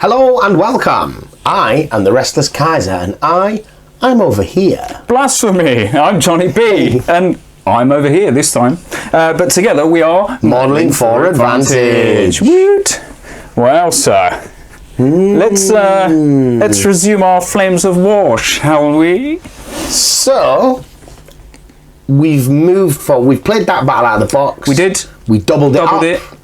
Hello and welcome. I am the Restless Kaiser, and I'm over here. Blasphemy! I'm Johnny B, and I'm over here this time. But together we are Modelling for Advantage. Woot! Well, sir, let's resume our flames of war, shall we? So we've played that battle out of the box. We did. We doubled Doubled it. it.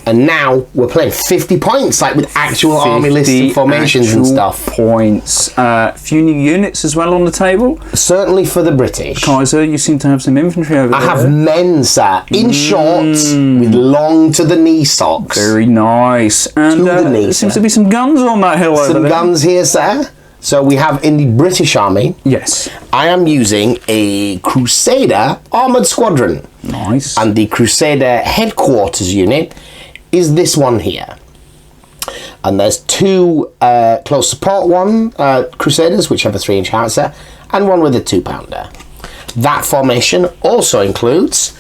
And now we're playing 50 points, like with actual army lists and formations and stuff. Points. A few new units as well on the table. Certainly for the British. Kaiser, you seem to have some infantry over there. I have men, sir, in shorts with long to the knee socks. Very nice. And there seems to be some guns on that hill over there. Some guns here, sir. So we have in the British Army. Yes. I am using a Crusader armoured squadron. Nice. And the Crusader headquarters unit is this one here. And there's two close support Crusaders, which have a 3-inch howitzer, and one with a 2-pounder. That formation also includes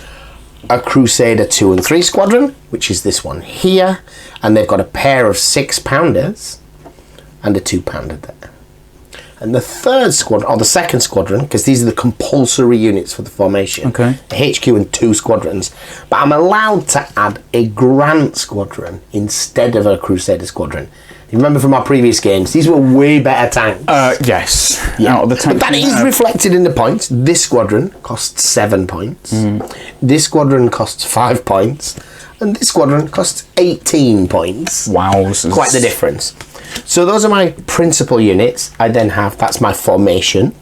a Crusader 2 and 3 squadron, which is this one here, and they've got a pair of 6-pounders and a 2-pounder there. And the third squadron, or the second squadron, because these are the compulsory units for the formation. Okay. The HQ and 2 squadrons. But I'm allowed to add a Grant squadron instead of a Crusader squadron. You remember from our previous games, these were way better tanks. Yes. Yeah. Out of the tanks. But that is reflected in the points. This squadron costs 7 points. This squadron costs 5 points. And this squadron costs 18 points. Wow. Quite the difference. So those are my principal units. I then have, that's my formation.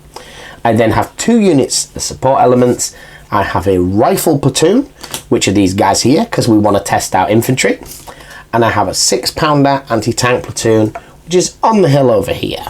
I then have 2 units, the support elements. I have a rifle platoon, which are these guys here, because we want to test out infantry. And I have a 6-pounder anti-tank platoon, which is on the hill over here.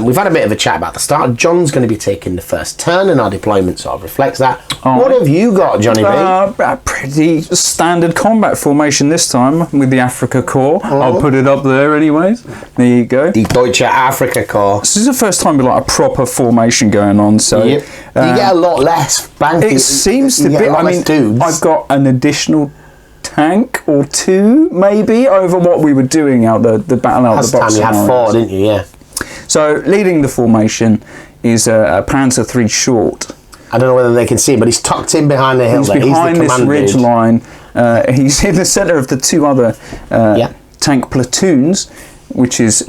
We've had a bit of a chat about the start. John's going to be taking the first turn, and our deployment sort of reflects that. What have you got, Johnny B? A pretty standard combat formation this time with the Afrika Korps. I'll put it up there anyways. There you go. The Deutsche Afrika Korps. This is the first time with like a proper formation going on, so Yep. You get a lot less banking. it seems to be. I mean, I've got an additional tank or 2 maybe over what we were doing out the battle out of the box. Last time you had 4, didn't you? Yeah. So leading the formation is a Panzer III short. I don't know whether they can see, but he's tucked in behind the hill. He's there. behind He's the this ridge dude. line. He's in the centre of the 2 other tank platoons, which is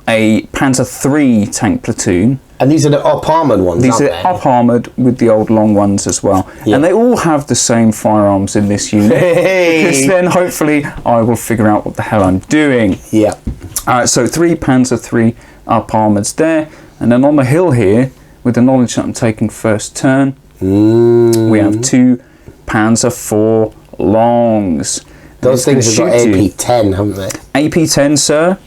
a Panzer III tank platoon. And these are the up-armoured ones, These aren't are they? up-armoured with the old long ones as well. Yeah. And they all have the same firearms in this unit. Because then hopefully I will figure out what the hell I'm doing. Yeah. So 3 Panzer III up-armoureds there. And then on the hill here, with the knowledge that I'm taking first turn, we have 2 Panzer IV longs. Those things have got AP-10, haven't they? AP-10, sir.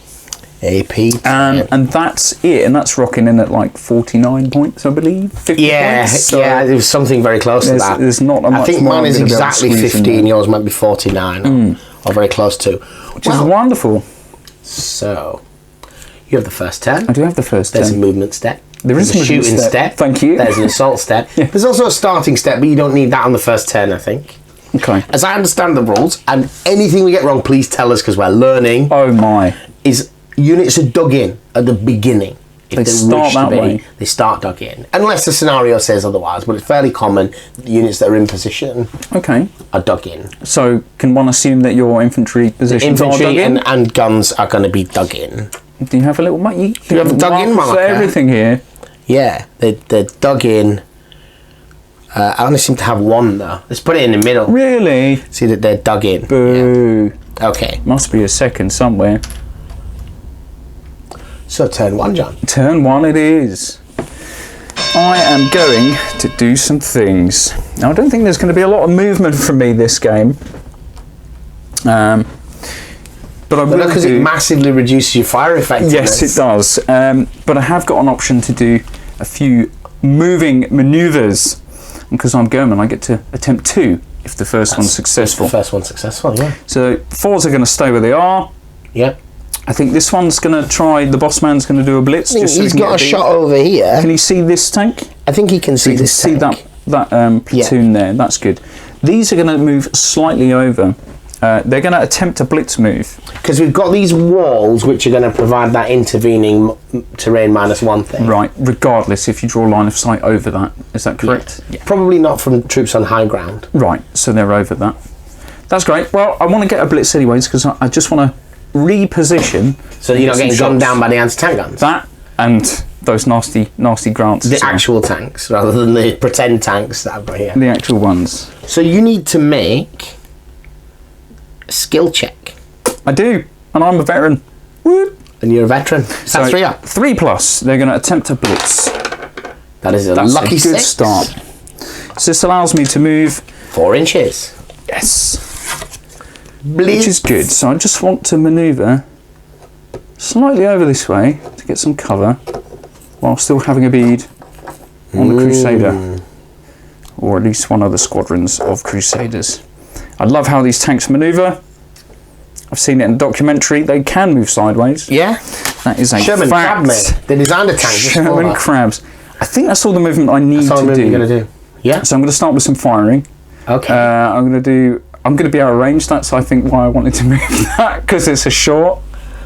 AP-10. And that's it. And that's rocking in at like 49 points, I believe. 50 points. So yeah, it was something very close to that. There's not a much I think more mine is I'm gonna be able to exactly squeeze in 15, there. yours might be 49, or very close to. Which is wonderful. So, you have the first turn. I do have the first There's turn. a movement step. There's a shooting step. Thank you. There's an assault step. Yeah. There's also a starting step, but you don't need that on the first turn, I think. Okay. As I understand the rules, and anything we get wrong, please tell us because we're learning. Oh my. Is units are dug in at the beginning. If They start that way. They start dug in. Unless the scenario says otherwise, but it's fairly common that units that are in position Okay. are dug in. So can one assume that your infantry positions are dug Infantry in? and guns are going to be dug in. Do you have a little mark? You have a dug in marks for marker? everything here. Yeah, they're dug in. I only seem to have one though. Let's put it in the middle. Really? See that they're dug in. Boo. Yeah. Okay. Must be a second somewhere. So turn 1, John. Turn 1 it is. I am going to do some things. Now I don't think there's going to be a lot of movement from me this game. But I will Because it massively reduces your fire effectiveness. Yes, it does. But I have got an option to do a few moving manoeuvres. Because I'm German, I get to attempt 2 if the first one's successful. The first one's successful, yeah. So 4s are going to stay where they are. Yeah. I think this one's going to try, the boss man's going to do a blitz. I think just so he's he can got get a shot over here. Can he see this tank? I think he can see You can this see tank. that platoon there. That's good. These are going to move slightly over They're going to attempt a blitz move. Because we've got these walls which are going to provide that intervening terrain -1 thing. Right, regardless if you draw a line of sight over that. Is that correct? Yeah. Probably not from troops on high ground. Right, so they're over that. That's great. Well, I want to get a blitz anyways because I just want to reposition. So you're not getting gunned down by the anti-tank guns? That and those nasty grants. The actual tanks rather than the pretend tanks that I've got here. The actual ones. So you need to make a skill check. I do, and I'm a veteran. Woo! And you're a veteran. So that's 3 up. 3+. They're going to attempt a blitz. That's a lucky good 6. start. So this allows me to move 4 inches. Yes. Blitz. Which is good. So I just want to manoeuvre slightly over this way to get some cover while still having a bead on the Crusader. Or at least one of the squadrons of Crusaders. I love how these tanks manoeuvre. I've seen it in a documentary. They can move sideways. Yeah. That is a Sherman fact. Crab, mate. They designed a tank just for Sherman that. Crabs. I think that's all the movement I need That's all to the do. movement you're going to do. Yeah. So I'm going to start with some firing. Okay. I'm going to be able to range. That's I think why I wanted to move that, because it's a short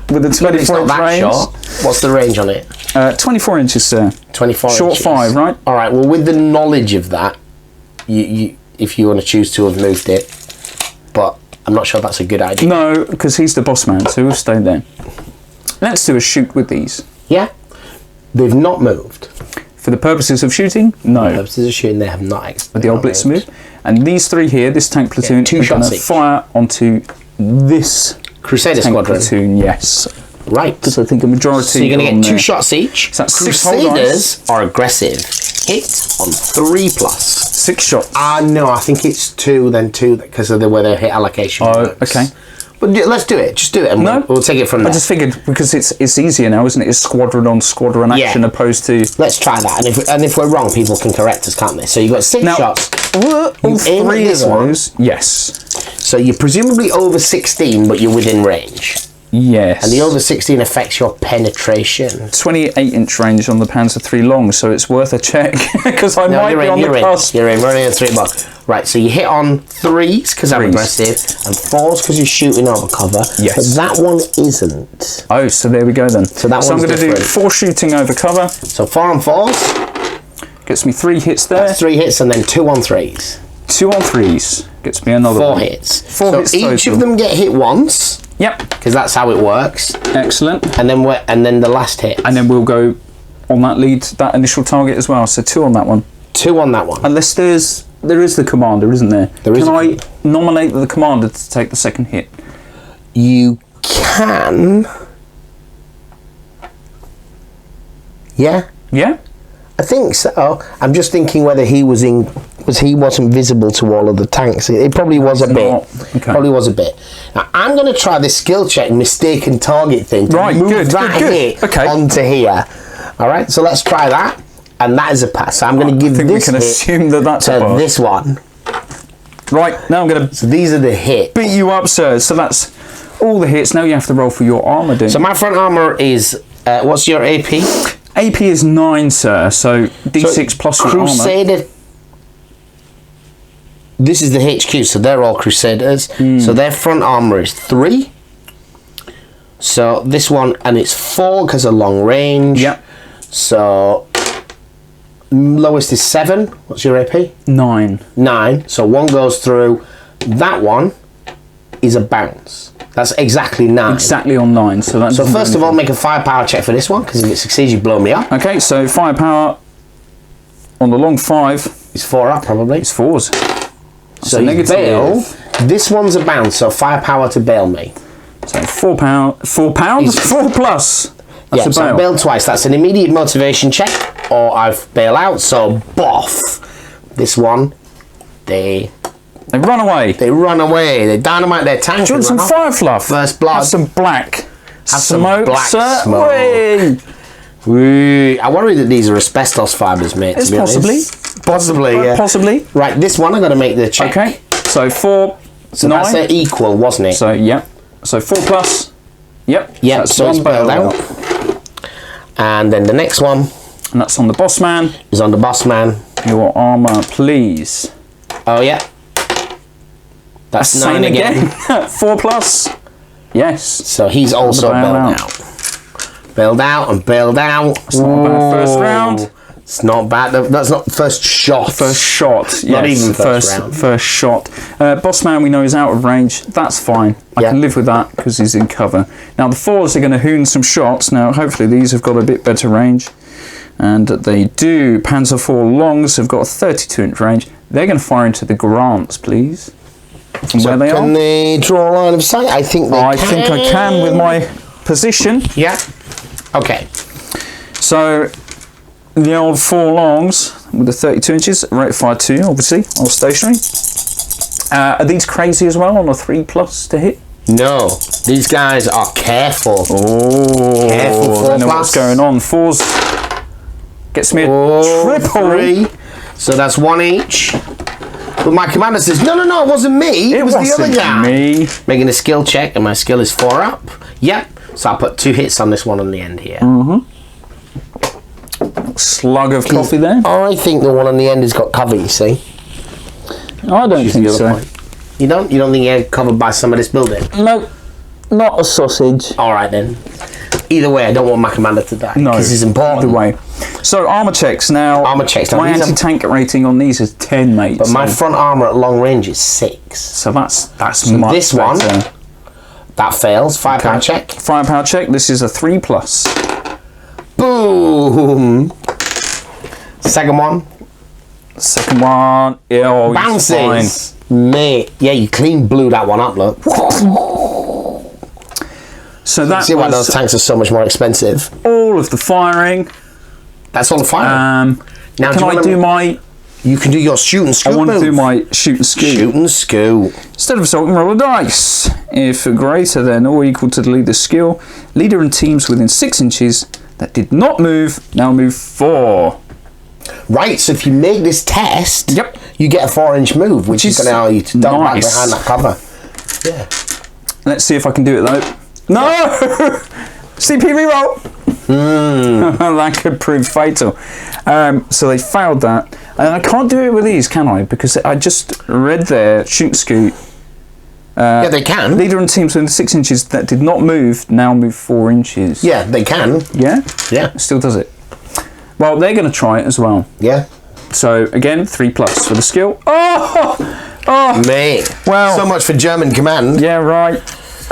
with a 24 it's not inch that range. short. What's the range on it? 24 inches, sir. 24 Short inches. 5, right? All right. Well, with the knowledge of that, you if you want to choose to have moved it, but I'm not sure that's a good idea. No, because he's the boss man, so we'll stay there. Let's do a shoot with these. Yeah. They've not moved. For the purposes of shooting, no. For purposes of shooting, they have not. With the old blitz move. And these 3 here, this tank platoon, two are going shots to each. fire onto this Crusader tank squadron. platoon, yes. Right. Because I think a majority. So you're going to on get 2 there. shots each. So that's 6 whole Crusaders are aggressive. Hit on 3+. 6 shots. No, I think it's 2 then 2 because of the way their hit allocation works. Okay. But let's do it. Just do it, and we'll take it from there. I just figured because it's easier now, isn't it? It's squadron on squadron action opposed to. Let's try that, and if we're wrong, people can correct us, can't they? So you've got 6 Now, shots. All You aim at 3 this of one. those. Yes. So you're presumably over 16, but you're within range. Yes. And the over 16 affects your penetration. 28 inch range on the Panzer III long, so it's worth a check because I might be on the cusp. You're in. We're only on 3 bar. Right, so you hit on 3s because I'm 3s. aggressive, and 4s because you're shooting over cover. Yes. But that one isn't. Oh, so there we go then. So that I'm one's going to do different. 4 shooting over cover. So 4 on 4s, Gets me 3 hits there. that's 3 hits, and then 2 on 3s. 2 on 3s. Gets me another 4 one. hits. 4 so hits each total. of them get hit once, Yep. because that's how it works. Excellent. And then the last hit. And then we'll go on that lead, that initial target as well. So 2 on that one. 2 on that one. Unless there is the commander, isn't there? There is Can a I nominate the commander to take the second hit? You can. Yeah, Yeah. I think so. I'm just thinking whether he wasn't visible to all of the tanks. It probably was a bit. not. Okay. Probably was a bit. Now I'm going to try this skill check mistaken target thing to Right, move good, that good. hit Okay. onto here. All right, so let's try that, and that is a pass. So I'm going to give I think we this can hit assume that that's a to pass. this one. Right, now I'm going to So these are the hits. beat you up, sir. So that's all the hits. Now you have to roll for your armour, don't So you? my front armor is what's your AP? AP is 9, sir. So D6 plus your armour. Crusader. This is the HQ, so they're all Crusaders. So their front armor is 3. So this one, and it's 4 because of long range. Yep. So lowest is 7. What's your AP? 9. 9. So 1 goes through. That one is a bounce. That's exactly 9. Exactly on 9. So that's. So first of all, make a firepower check for this one, because if it succeeds, you blow me up. Okay, so firepower on the long 5 It's 4 up, probably. is 4s. So a you negative. bail. This one's a bounce, so firepower to bail me. So £4. £4? 4 plus. That's Yeah, a so I bail. bail twice. That's an immediate motivation check, or I've bail out. So boff. This one, they run away. run away. They dynamite their tank. Do you want some and run off. fire fluff? First blood. Have some black. Have some smoke, black sir. smoke. Whey! Woo. I worry that these are asbestos fibres, mate. It's to be possibly. honest. Possibly, yeah. Possibly. Right, this one I'm going to make the check. Okay. So 4. So 9. that's an equal, wasn't it? So yep. So 4 plus. Yep. Yeah, That's so it's one bailed bail out. And then the next one And that's on the boss man. is on the boss man. Your armour, please. Oh, yeah. That's Same 9 again. 4 plus. Yes. So he's also bailed out. Bailed out and bailed out. It's not a bad first round. It's not bad. That's not first shot. First shot. Not Yes, even first round. First shot. Boss man we know is out of range. That's fine. I can live with that because he's in cover. Now the 4s are going to hoon some shots. Now hopefully these have got a bit better range. And they do. Panzer IV Longs have got a 32-inch range. They're going to fire into the Grants, please. From where they Can they draw a line of sight? I think they can. I think I can with my position. Yeah. Okay. So the old 4 Longs with the 32 inches, rate of fire 2, obviously, all stationary. Are these crazy as well on a 3 plus to hit? No. These guys are careful. Oh, Careful, 4 I know plus. what's going on. 4s gets me a triple. 3. So that's 1 each. But my commander says, no, it wasn't me. It was the other guy. Me. Making a skill check, and my skill is 4 up. Yep. So I'll put 2 hits on this one on the end here. Slug of coffee there. I think the one on the end has got cover, you see. I don't think so. You don't? You don't think you're covered by some of this building? No, not a sausage. Alright then. Either way, I don't want my commander to die. No, because he's important. Either way. So armor checks now. Armor checks. Now, My anti-tank rating on these is 10, mate. But my front armor at long range is 6. So that's So much this better. one, that fails. Firepower check. Firepower check. This is a 3 plus. Boom. Second one. Second one. Oh, Bounces. Mate. Yeah, you clean blew that one up, look. So that See why was those tanks are so much more expensive. all of the firing. That's all the firing. Now, Can I do my... You can do your shoot and scoot I want to move. do my shoot and scoot. Shoot and scoot. Instead of assault, roll a dice. If greater than or equal to the leader's skill, leader and teams within 6 inches that did not move now move 4. Right, so if you make this test, Yep. you get a 4-inch move, which is going to allow you to duck back nice. behind that cover. Yeah. Let's see if I can do it though. No! CP reroll! That could prove fatal. So they failed that. And I can't do it with these, can I? Because I just read there, shoot and scoot. Yeah, they can. Leader and teams within 6 inches that did not move now move 4 inches. Yeah, they can. Yeah? Yeah. Still does it. Well, they're going to try it as well. Yeah. So again, 3 plus for the skill. Oh! Mate. Well. So much for German command. Yeah, right.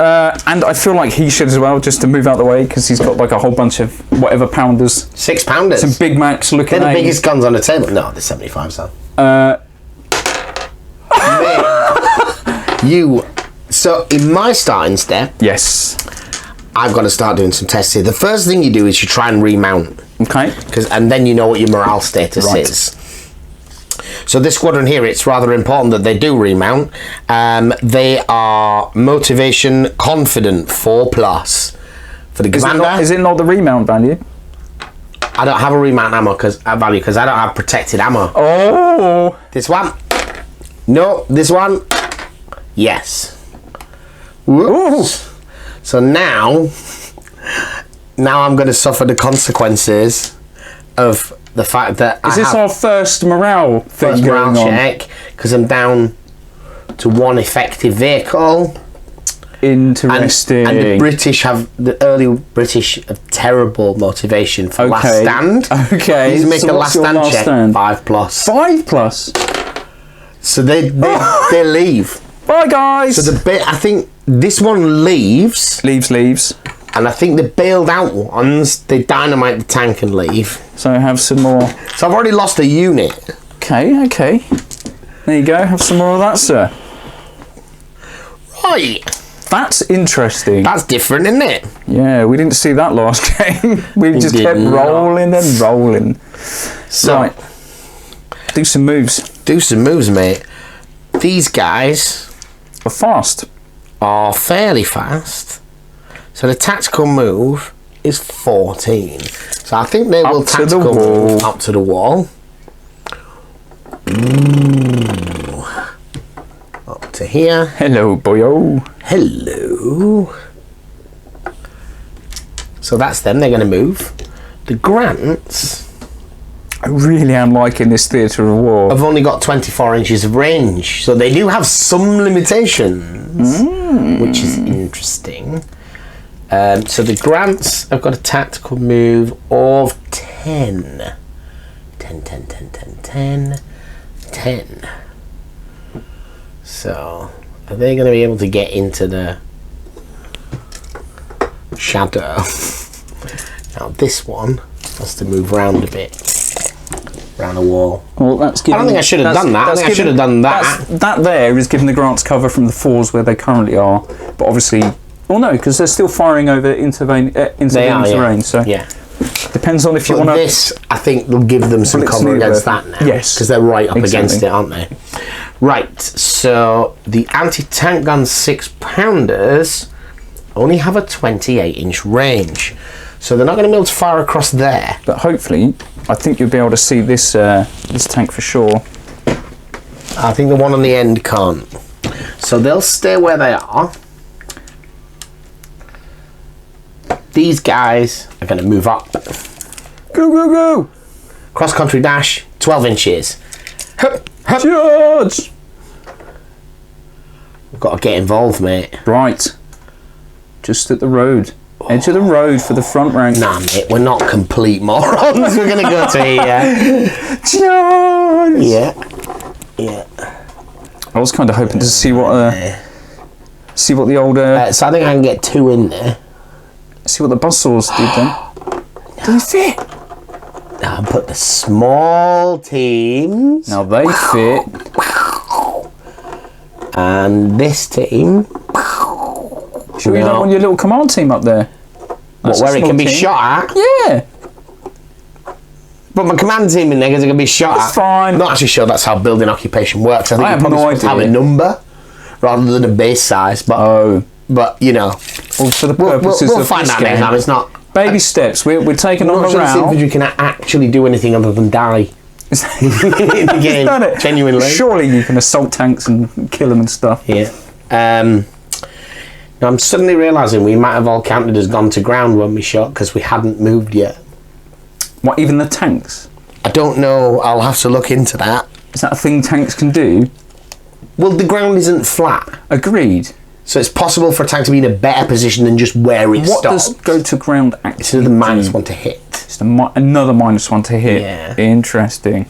And I feel like he should as well, just to move out the way, because he's got like a whole bunch of whatever pounders. 6 pounders. Some Big Macs looking They're the at biggest guns on the table. No, they're 75, so. Mate. So in my starting step, Yes. I've got to start doing some tests here. The first thing you do is you try and remount. Okay. And then you know what your morale status is. So this squadron here, it's rather important that they do remount. They are motivation confident 4 plus. For the commander, Is it not the remount value? I don't have a remount ammo value because I don't have protected ammo. Oh! This one, no. This one, yes. Whoops. So now I'm going to suffer the consequences of the fact that Is this our first morale thing first going morale on? check because I'm down to 1 effective vehicle. Interesting. And the early British have terrible motivation for last stand. Okay. Please make So a what's last your stand last check. stand? 5 plus. 5 plus. So they leave. Bye, guys. So I think this one leaves. Leaves. And I think the bailed out ones, they dynamite the tank and leave. So have some more. So I've already lost a unit. Okay. There you go. Have some more of that, sir. Right. That's interesting. That's different, isn't it? Yeah, we didn't see that last game. We just kept rolling and rolling. So, right. Do some moves. Do some moves, mate. These guys Are fast. are fairly fast. So the tactical move is 14. So I think they will tactical move up to the wall. Ooh. Up to here. Hello, boyo. Hello. So that's them. They're going to move. The Grants I really am liking this theatre of war. I've only got 24 inches of range, so they do have some limitations, which is interesting. So the grants have got a tactical move of 10. 10. So, are they going to be able to get into the shadow? Now this one has to move round a bit. Around the wall. Well, that's giving, I don't think I should have done that. I think I should have done that. That there is giving the grants cover from the 4s where they currently are, but obviously, well, no, because they're still firing over into terrain. So yeah, depends on if you want to. This, I think, will give them some cover against that now. Yes, because they're right up against it, aren't they? Right. So the anti-tank gun 6-pounders only have a 28-inch range, so they're not going to be able to fire across there. But hopefully, I think you'll be able to see this this tank for sure. I think the one on the end can't. So they'll stay where they are. These guys are going to move up. Go, go, go! Cross-country dash, 12 inches. Hup, hup. Charge! We've got to get involved, mate. Right. Just at the road. Edge of the road for the front rank. Nah, mate, we're not complete morons. We're going to go to here. Charge! Yeah. Yeah. I was kind of hoping to see what the old... So I think I can get 2 in there. see what the buzzsaws did then. Do they fit? Now put the small teams. Now they fit. And this team. Should we not want your little command team up there? What, where it can be shot at? Yeah. But my command team in there is going to be shot That's at. fine. I'm not actually sure that's how building occupation works. I think I have you're probably no supposed to have idea. a number rather than a base size. But but you know, well, for the purposes we'll of find this that game, next time. It's not baby steps. We're taking on not a sure this route. infantry can actually do anything other than die in the game. Done it. Genuinely. Surely you can assault tanks and kill them and stuff. Yeah. Now I'm suddenly realising we might have all counted as gone to ground when we shot because we hadn't moved yet. What, even the tanks? I don't know. I'll have to look into that. Is that a thing tanks can do? Well, the ground isn't flat, Agreed. so it's possible for a tank to be in a better position than just where it What stopped. does go to ground actually It's another -1 to hit. It's another -1 to hit. Yeah. Interesting.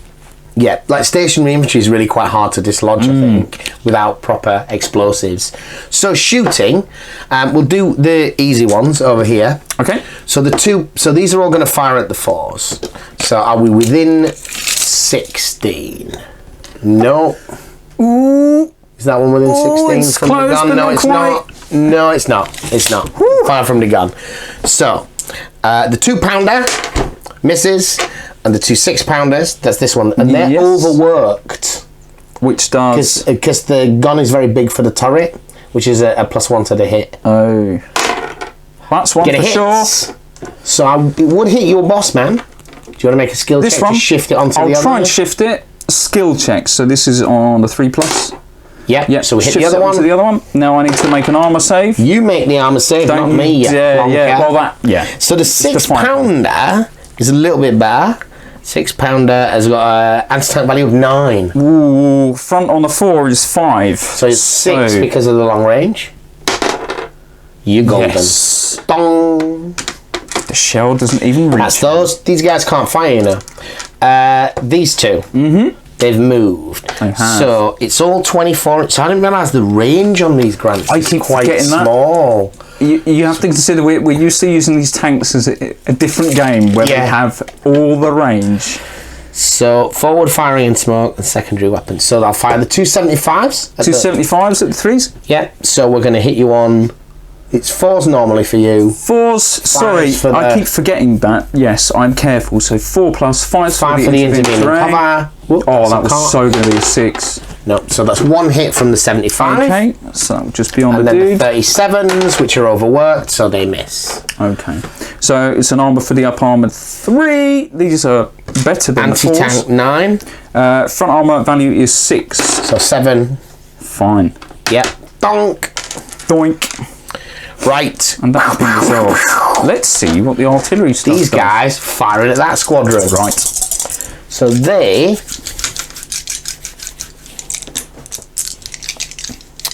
Yeah, like stationary infantry is really quite hard to dislodge, I think, without proper explosives. So shooting, we'll do the easy ones over here. Okay. So these are all going to fire at the 4s. So are we within 16? No. Ooh. Is that one within 16 it's from close, the gun? but No, not it's quite. not. No, it's not. It's not. Fire from the gun. So the 2-pounder misses. And the 2 6-pounders, that's this one, and they're overworked. Which does... Because the gun is very big for the turret, which is a +1 to the hit. Oh. That's one Get a for hit. sure. So it would hit your boss, man. Do you want to make a skill This check one? to shift it onto the other? I'll try and shift it. Skill check. So this is on the 3+. Yeah, so we hit the shifts other it onto one. the other one. Now I need to make an armour save. You make the armour save, not me yet. Yeah, well that, yeah. So the 6-pounder is a little bit better. 6-pounder has got an anti-tank value of 9. Ooh, front on the 4 is 5. So it's 6 because of the long range. You golden. Yes. Dong. The shell doesn't even reach. That's those. These guys can't fire, you know. These two. They've moved. They have. So it's all 24. So I didn't realise the range on these grants is keep quite forgetting that. small. You have to consider we're used to using these tanks as a different game where they have all the range. So forward firing in smoke and secondary weapons. So they'll fire the 275s. 275s at the 3s? Yeah. So we're going to hit you on. It's 4s normally for you. 4s. Sorry, for I keep forgetting that. Yes, I'm careful. So 4+, 5 for the intervening cover. Oh, that was so going to be a 6. No, so that's 1 hit from the 75. Okay, so that'll just be on and the then dude. the 37s, which are overworked, so they miss. Okay, so it's an armour for the up armoured 3. These are better than Anti-tank the 4s. 9. Front armour value is 6. So 7. Fine. Yep. Donk. Doink. Right. And that's been resolved. Let's see what the artillery stuff These does. guys firing at that squadron. Right. So they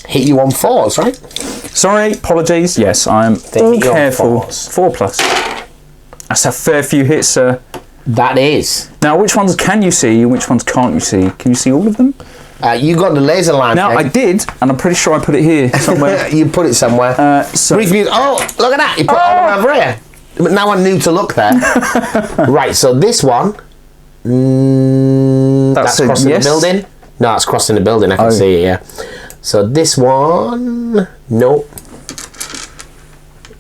hit you on 4s, right? Sorry, apologies. Yes, I'm all hit you on careful. 4s. 4+. That's a fair few hits, sir. That is. Now, which ones can you see and which ones can't you see? Can you see all of them? You got the laser line. Now, I did, and I'm pretty sure I put it here somewhere. You put it somewhere. So Brief news. Oh, look at that. You put it all over here. But now I knew to look there. Right, so this one. That's crossing the building. No, that's crossing the building. I can see it, yeah. So this one. Nope.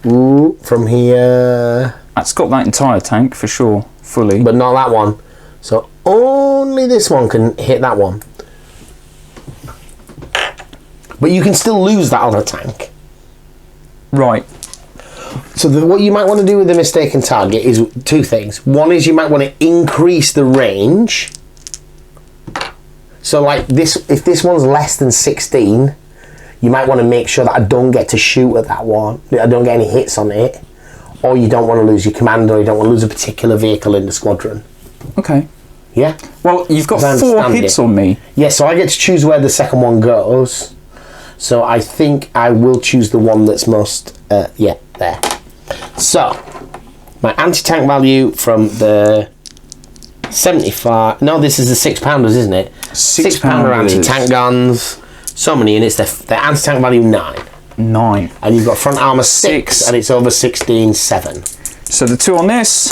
Ooh, from here. That's got that entire tank for sure, fully. But not that one. So only this one can hit that one. But you can still lose that other tank. Right. So what you might want to do with the mistaken target is 2 things. One is you might want to increase the range. So like this, if this one's less than 16, you might want to make sure that I don't get to shoot at that one. I don't get any hits on it. Or you don't want to lose your commander, or you don't want to lose a particular vehicle in the squadron. Okay. Yeah? Well, you've got 4 hits on me. Yeah, so I get to choose where the second one goes. So I think I will choose the one that's most, yeah, there. So, my anti-tank value from the 75, no, this is the 6-pounders, isn't it? 6-pounder anti-tank guns, so many units, the anti-tank value 9. 9. And you've got front armour 6, and it's over 16, 7. So the 2 on this,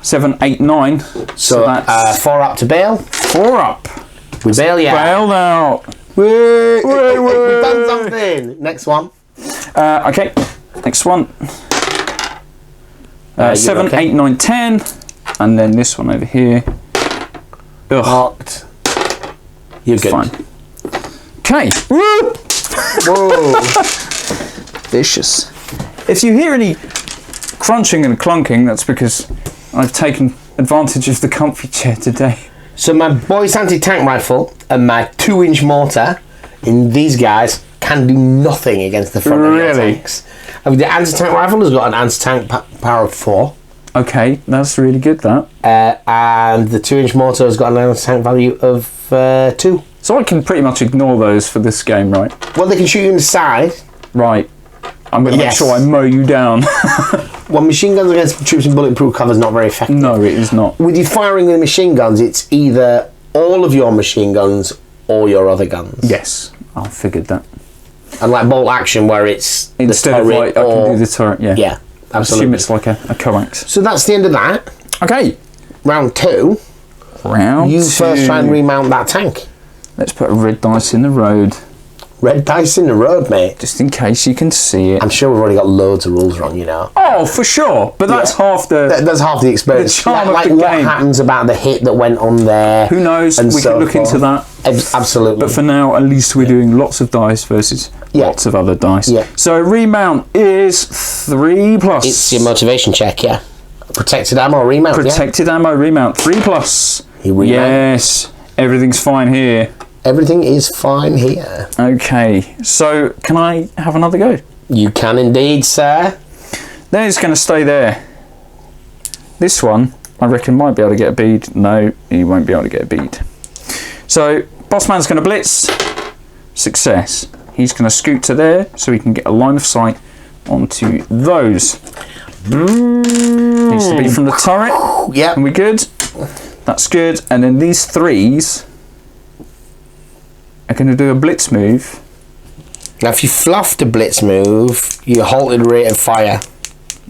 7, 8, 9. So that's 4 up to bail. 4 up. We bail, yeah. Bailed out. We've done something. Next one. Okay, next one. 7, okay. 8, 9, 10. And then this one over here. Ugh. Locked. You're good. Fine. Okay. Woo! Whoa. Vicious. If you hear any crunching and clunking, that's because I've taken advantage of the comfy chair today. So my boy's anti-tank rifle and my 2-inch mortar in these guys can do nothing against the front of your tanks. I mean, the anti-tank rifle has got an anti-tank power of 4. Okay, that's really good, that. And the 2-inch mortar has got an anti-tank value of 2. So I can pretty much ignore those for this game, right? Well, they can shoot you in the side. Right. I'm going to make sure I mow you down. Well, machine guns against troops in bulletproof cover is not very effective. No, it is not. With you firing with machine guns, it's either all of your machine guns or your other guns. Yes, I figured that. And like bolt action, where it's instead of like I can do the turret. Yeah. Yeah, absolutely. I assume it's like a coax. So that's the end of that. Okay. Round 2. Round 2. You first try and remount that tank. Let's put a red dice in the road. Red dice in the road, mate. Just in case you can see it. I'm sure we've already got loads of rules wrong, you know. Oh, for sure. But that's half the... That's half the experience. The charm like of the what game. happens about the hit that went on there. Who knows? We can look into that. Absolutely. But for now, at least we're doing lots of dice versus lots of other dice. Yeah. So remount is 3+. It's your motivation check, yeah. Protected ammo remount, Protected ammo remount, 3+. You remount. Yes. Everything's fine here. Everything is fine here. Okay, so can I have another go? You can indeed, sir. Then it's going to stay there. This one, I reckon, might be able to get a bead. No, he won't be able to get a bead. So, Bossman's going to blitz. Success. He's going to scoot to there so he can get a line of sight onto those. Needs to be from the turret. Yep. Are we good? That's good. And then these 3s are going to do a blitz move. Now, if you fluffed a blitz move, you halted rate of fire.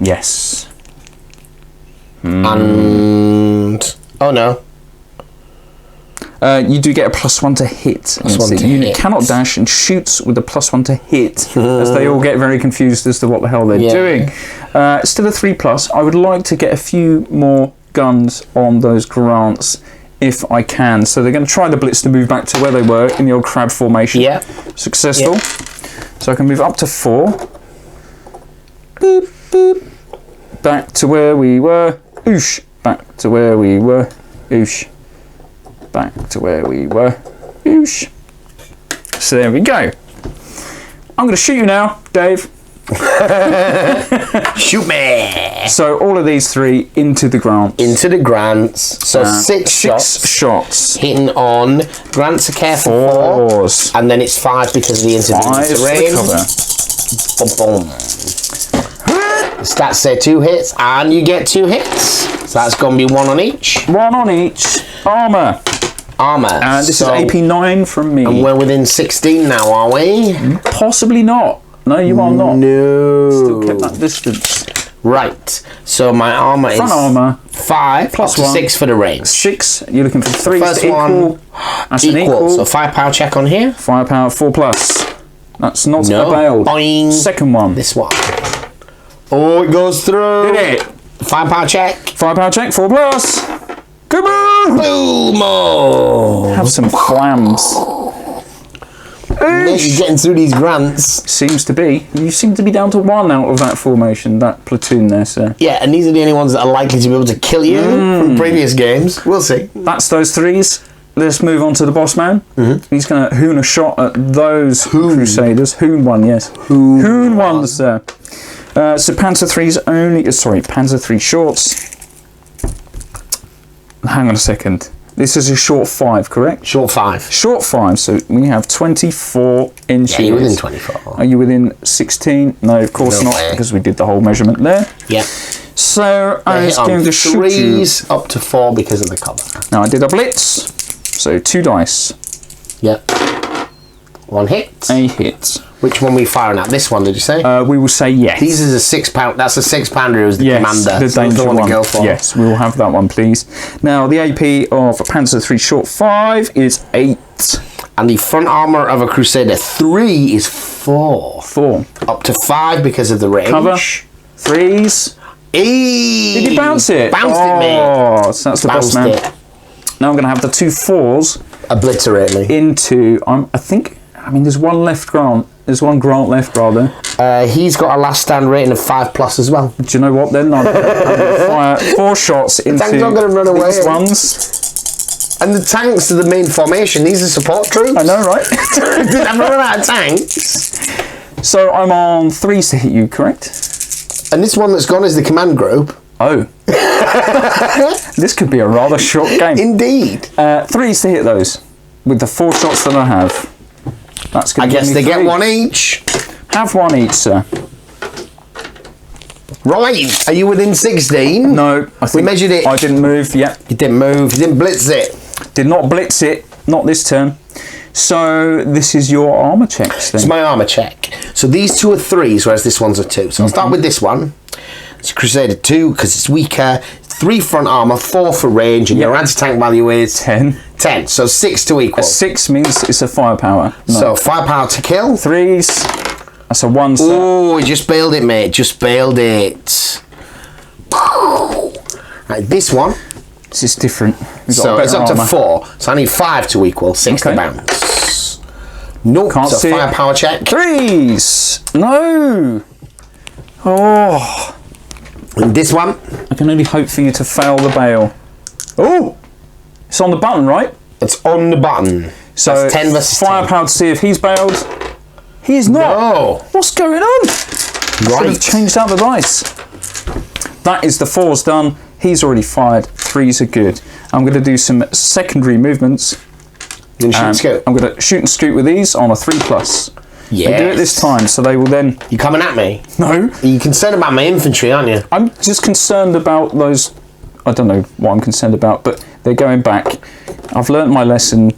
Yes. And... oh, no. You do get a +1 to hit. +1 to unit hit. cannot dash and shoots with a +1 to hit, as they all get very confused as to what the hell they're doing. Still a 3+. I would like to get a few more guns on those grants if I can. So they're going to try the blitz to move back to where they were in the old crab formation. Yeah. Successful. So I can move up to 4. Boop, boop. Back to where we were. Oosh. Back to where we were. Oosh. Back to where we were. Oosh. So there we go. I'm going to shoot you now, Dave. Shoot me. So all of these 3 into the grants. Into the grants. So 6 shots. Hitting on grants are careful 4s. and then it's 5 because of the incident terrain. Boom, boom. Stats say 2 hits, and you get 2 hits. So that's going to be 1 on each. 1 on each. Armour. And this is AP 9 from me. And we're within 16 now, are we? Possibly not. No, you are not. No. Still kept that distance. Right. So my armour is... Front armour. 5 plus 6 for the range. 6. You're looking for 3 First to equal. That's an equal. So firepower check on here. Firepower 4+. That's not a bail. Boing. Second one. This one. Oh, it goes through. Did it? Firepower check. Firepower check 4+. Come on! Boom! Oh. Have some flams. You're getting through these grants. Seems to be. You seem to be down to 1 out of that formation, that platoon there, sir. Yeah, and these are the only ones that are likely to be able to kill you from previous games. We'll see. That's those 3s. Let's move on to the boss man. He's going to hoon a shot at those Crusaders. Hoon one, yes. Hoon one, sir. So Panzer 3's only... Sorry, Panzer 3 shorts. Hang on a second. This is a short 5, correct? Short 5. Short 5, so we have 24 inches. Yeah, you're within 24. Are you within 16? No, of course not, because we did the whole measurement there. Yeah. So I was going to shoot you. 3s up to 4 because of the cover. Now I did a blitz, so 2 dice. Yep. 1 hit. A hit. Which one are we firing at? This one, did you say? We will say yes. These is a 6 pound. That's a 6 pounder who's the commander. The danger the one one. to go for. Yes, we will have that one, please. Now the AP of a Panzer 3 short 5 is 8. And the front armour of a Crusader 3 is 4. 4. Up to 5 because of the range. Cover. 3s. Did you bounce it? Bounced it, mate. Oh, so that's the boss man. Now I'm going to have the 2 4s. Obliterate me. Into, I think, there's 1 left grant. There's 1 grant left, rather. He's got a last stand rating of 5+ as well. Do you know what then? I'm going to fire 4 shots into tank's not going to run away. these ones. And the tanks are the main formation. These are support troops. I know, right? I've run out of tanks. So I'm on 3s to hit you, correct? And this one that's gone is the command group. Oh. This could be a rather short game. Indeed. 3s to hit those with the 4 shots that I have. That's going I guess they get 1 each. Have 1 each, sir. Right. Are you within 16? No. I think we measured it. I didn't move. Yep. You didn't move. You didn't blitz it. Did not blitz it. Not this turn. So this is your armour checks then. It's my armour check. So these 2 are 3s, whereas this one's a 2. So I'll start with this one. It's Crusader 2 because it's weaker. 3 front armour, 4 for range, and your anti-tank value is 10. 10. So 6 to equal. 6 means it's a firepower. No. So firepower to kill. 3s. That's a 1. Oh, he just bailed it, mate. Just bailed it. Right, this one. This is different. So it's up to 4. So I need 5 to equal 6 to bounce. Nope. Can't so see firepower check. 3s. No. Oh. And this one. I can only hope for you to fail the bail. Oh. It's on the button, right? It's on the button. So that's 10 versus 10. Firepower to see if he's bailed. He is not. No. What's going on? Right. Should have changed out the dice. That is the 4's done. He's already fired. 3s are good. I'm going to do some secondary movements. Then shoot and scoot. I'm going to shoot and scoot with these on a 3+. Yeah. And do it this time, so they will then... You coming at me? No. You're concerned about my infantry, aren't you? I'm just concerned about those... I don't know what I'm concerned about, but they're going back. I've learnt my lesson.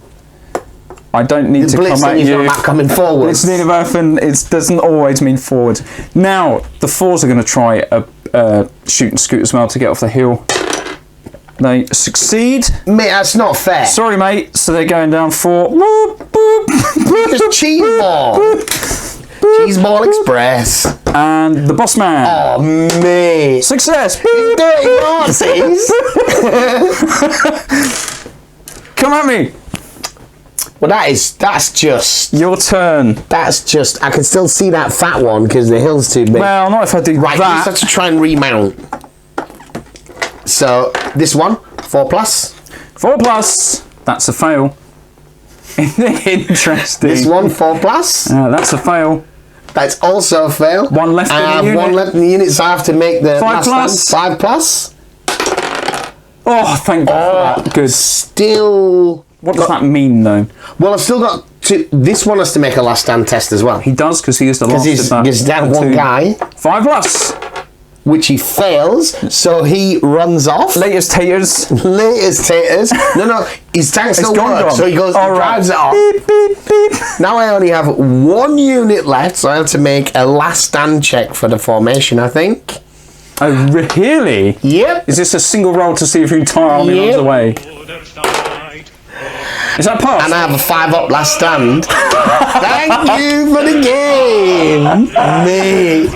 I don't need to come at you. Not coming forward. It doesn't always mean forward. Now, the 4s are going to try a shoot and scoot as well to get off the hill. They succeed. Mate, that's not fair. Sorry, mate. So they're going down 4. Just cheese ball. Cheese ball express. And the boss man. Oh, mate. Success. Dirty Nazis. Come at me. Well, that's just... Your turn. That's just... I can still see that fat one because the hill's too big. Well, not if I do right, that. you just have to try and remount. So, this one, 4+. 4+. That's a fail. Interesting. This one, 4+. That's a fail. That's also a fail. One left in I the have unit. one left in the unit, so I have to make the 5 plus. 5 plus. Oh, thank God for that. Good. Still. What does that mean, though? Well, I've still got to. This one has to make a last stand test as well. He does, because he is the last Because of that. he's down one guy. 5 plus. Which he fails, so he runs off. Latest taters. Latest taters. No, his tank still works, so he goes, drives it off. Beep, beep, beep. Now I only have 1 unit left, so I have to make a last stand check for the formation, I think. Oh, really? Yep. Is this a single roll to see if your entire army runs away? Is that pass? And I have a 5 up last stand. Thank you for the game, mate.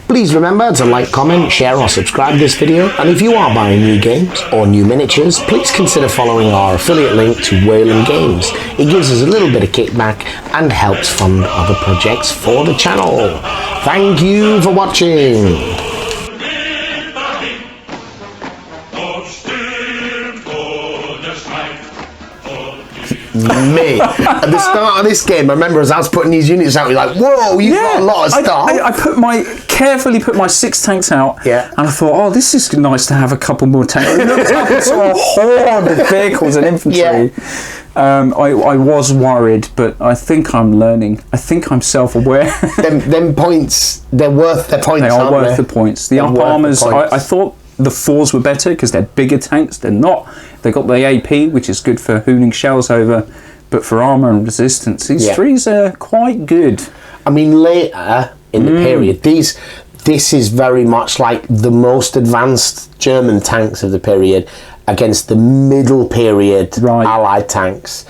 Please remember to like, comment, share or subscribe this video, and if you are buying new games or new miniatures, please consider following our affiliate link to Wayland Games. It gives us a little bit of kickback and helps fund other projects for the channel. Thank you for watching. Me. At the start of this game, I remember as I was putting these units out, you're like, whoa, you've got a lot of stuff. I carefully put my 6 tanks out, Yeah. and I thought, oh, this is nice to have a couple more tanks. It looked like it's a horde of vehicles and infantry. Yeah. I was worried, but I think I'm learning. I think I'm self-aware. them points, they're worth their points, They are aren't worth they? the points. The They're up worth the armors, points. I thought the 4s were better because they're bigger tanks. They're not. They got the AP, which is good for hooning shells over, but for armor and resistance, these 3s are quite good. I mean, later in the period, this is very much like the most advanced German tanks of the period against the middle period Allied tanks.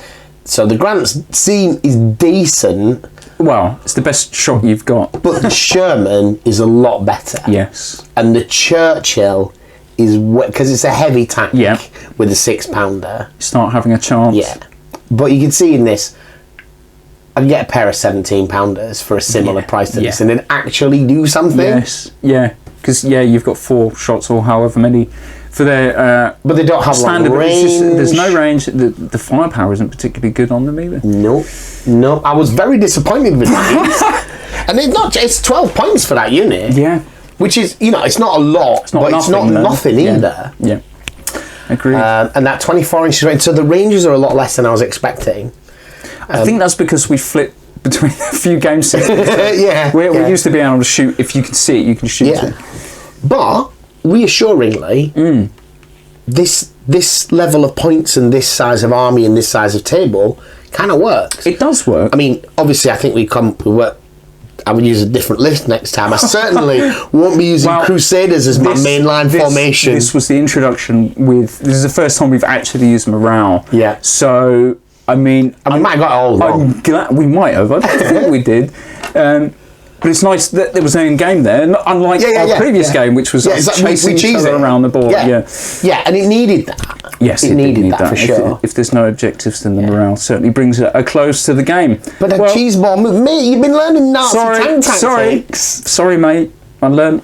So the Grant's scene is decent. Well, it's the best shot you've got. But the Sherman is a lot better. Yes. And the Churchill is, because it's a heavy tank with a 6-pounder. You start having a chance. Yeah. But you can see in this, I can get a pair of 17-pounders for a similar price to this and then actually do something. Yes. Yeah. Because, you've got 4 shots or however many for their but they don't have standard range. There's no range. The firepower isn't particularly good on them either. No. I was very disappointed with these. And it's 12 points for that unit. Yeah. Which is, it's not a lot, but it's not nothing either. Yeah. Agreed. And that 24 inches range, so the ranges are a lot less than I was expecting. I think that's because we flipped between a few game systems. We used to be able to shoot, if you can see it, you can shoot it. But, reassuringly, this level of points and this size of army and this size of table kind of works. It does work. I mean, obviously, I think I would use a different list next time. I certainly won't be using Crusaders as my mainline formation. This was the introduction this is the first time we've actually used morale. Yeah. So, I mean... we might have got it all wrong. I'm glad we might have. I don't think we did. But it's nice that there was an game there, unlike our previous game, which was chasing each other around the board. Yeah, and it needed that. Yes, it needed that for sure. If there's no objectives, then the morale certainly brings it a close to the game. But a cheese ball, mate, you've been learning Nazi tank tactics. Sorry, mate. I learned.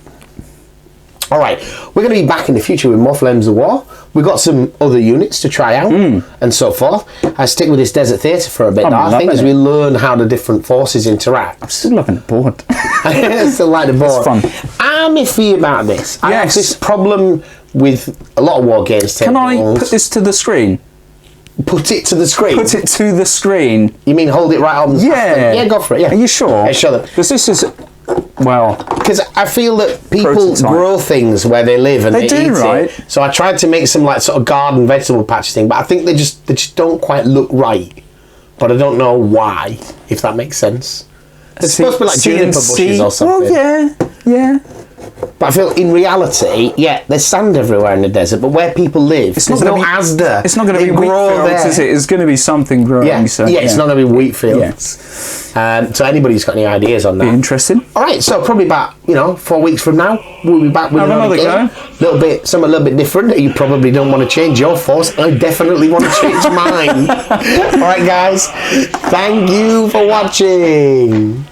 All right, we're going to be back in the future with more Flames of War. We've got some other units to try out and so forth. I stick with this Desert Theatre for a bit now, I think, as we learn how the different forces interact. I'm still loving the board. I still like the board. It's fun. I'm iffy about this. I have this problem with a lot of war games. Can I put this to the screen? Put it to the screen? Put it to the screen. You mean hold it right on? Yeah. Yeah, go for it. Yeah. Are you sure? Yeah, show them. Because this is... Well, because I feel that people prototype. grow things where they live and they do, eat right? it. So I tried to make some like sort of garden vegetable patch thing, but I think they just don't quite look right. But I don't know why, if that makes sense. It's supposed to be like juniper bushes or something. Oh yeah. But I feel in reality, there's sand everywhere in the desert, but where people live, there's no Asda. It's not going to be wheat fields, is it? It's going to be something growing. It's not going to be wheat fields. So anybody's got any ideas on that? Be interesting. All right, so probably about 4 weeks from now, we'll be back with another game. Something a little bit different. You probably don't want to change your force. I definitely want to change mine. All right, guys. Thank you for watching.